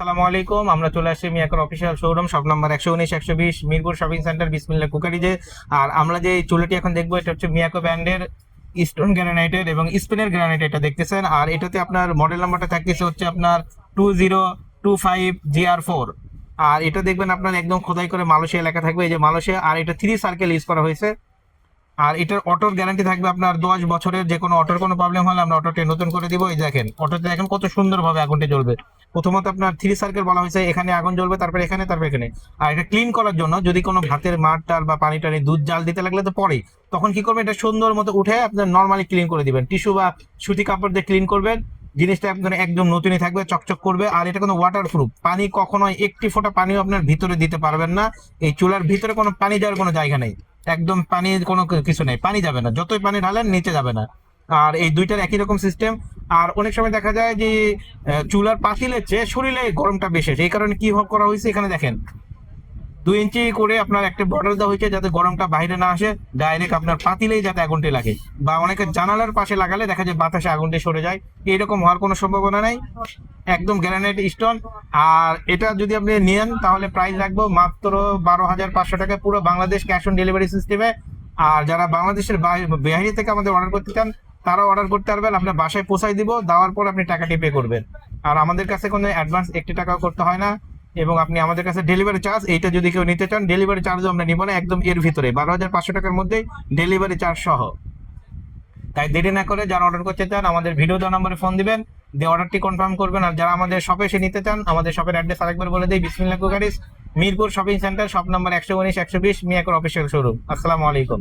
আসসালামু আলাইকুম। আমরা চলে আসছি মিয়াকোর official showroom, shop number 119 120 Mirpur shopping centre, Bismillah কুকারিজে। আর আমরা যে চুলাটি এখন দেখবো এটা হচ্ছে মিয়াকো ব্র্যান্ডের স্টোন গ্রানাইটের এবং স্পিনের গ্রানাইট, এটা দেখতেছেন। আর এটাতে আপনার মডেল নাম্বারটা থাকতেছে হচ্ছে আপনার 2025 GR4। আর এটা দেখবেন আপনার একদম খোদাই করে মালয়েশিয়া লেখা থাকবে, এই যে মালয়েশিয়া। আর এটা 3 সার্কেল ইউজ করা হয়েছে। আর এটার অটোর গ্যারান্টি থাকবে আপনার 10 বছরের। যে কোনো অটোর কোনো প্রবলেম হলে আমরা অটোটি নতুন করে দিব। এই দেখেন অটোতে দেখেন কত সুন্দরভাবে আগুনটি জ্বলবে। প্রথমত আপনার 3 সার্কেল বলা হয়েছে, এখানে আগুন জ্বলবে, তারপরে এখানে, তারপরে এখানে। আর এটা ক্লিন করার জন্য যদি কোনো ভাতের মাঠ টাল বা পানি টানি দুধ জাল দিতে লাগলে তো পরে, তখন কি করবেন, এটা সুন্দর মতো উঠে আপনার নর্মালি ক্লিন করে দিবেন, টিস্যু বা সুতি কাপড় দিয়ে ক্লিন করবেন। জিনিসটা আপনার একদম নতুনই থাকবে, চকচক করবে। আর এটা কোনো ওয়াটার প্রুফ, পানি কখনোই একটি ফোঁটা পানিও আপনার ভিতরে দিতে পারবেন না। এই চুলার ভিতরে কোনো পানি যাওয়ার কোনো জায়গা নেই, একদম পানির কোনো কিছু নেই, পানি যাবে না, যতই পানি ঢালেন নিচে যাবে না। আর এই দুইটার একই রকম সিস্টেম। আর অনেক সময় দেখা যায় যে চুলার পাতিলের চেয়ে শরীরে গরমটা বেশি হয়। এই কারণে কি করা হয়েছে, এখানে দেখেন 2 ইঞ্চি করে আপনার একটা বর্ডার দেওয়া হয়েছে, যাতে গরমটা বাইরে না আসে, ডাইরেক্ট আপনার পাতিলেই যাতে আগুনটি লাগে। বা অনেকে জানালার পাশে লাগালে দেখা যায় বাতাসে আগুনটি সরে যায়, এইরকম হওয়ার কোনো সম্ভাবনা নাই। একদম গ্রানাইট স্টোন। আর এটা যদি আপনি নেন তাহলে প্রাইস রাখবো মাত্র 12,500 টাকা, পুরো বাংলাদেশ ক্যাশ অন ডেলিভারি সিস্টেমে। আর যারা বাংলাদেশের বাইরে থেকে আমাদের অর্ডার করতে চান তারাও অর্ডার করতে পারবেন, আপনার বাসায় পৌঁছাই দিব, দেওয়ার পর আপনি টাকাটি পে করবেন। আর আমাদের কাছে কোনো অ্যাডভান্স 1 টাকাও করতে হয় না। এবং আপনি আমাদের কাছে ডেলিভারি চার্জ, এইটা যদি কেউ নিতে চান, ডেলিভারি চার্জও আমরা নিব না, একদম এর ভিতরে 12,500 টাকার মধ্যেই ডেলিভারি চার্জ সহ। তাই দেরি না করে যারা অর্ডার করতে চান আমাদের ভিডিও দেওয়া নম্বরে ফোন দিবেন, দিয়ে অর্ডারটি কনফার্ম করবেন। আর যারা আমাদের শপে এসে নিতে চান, আমাদের শপের অ্যাড্রেস আরেকবার বলে দিই, Bismillah cookeries, Mirpur shopping centre, shop number 119 120, মিয়াকোর অফিসিয়াল শোরুম। আসসালামু আলাইকুম।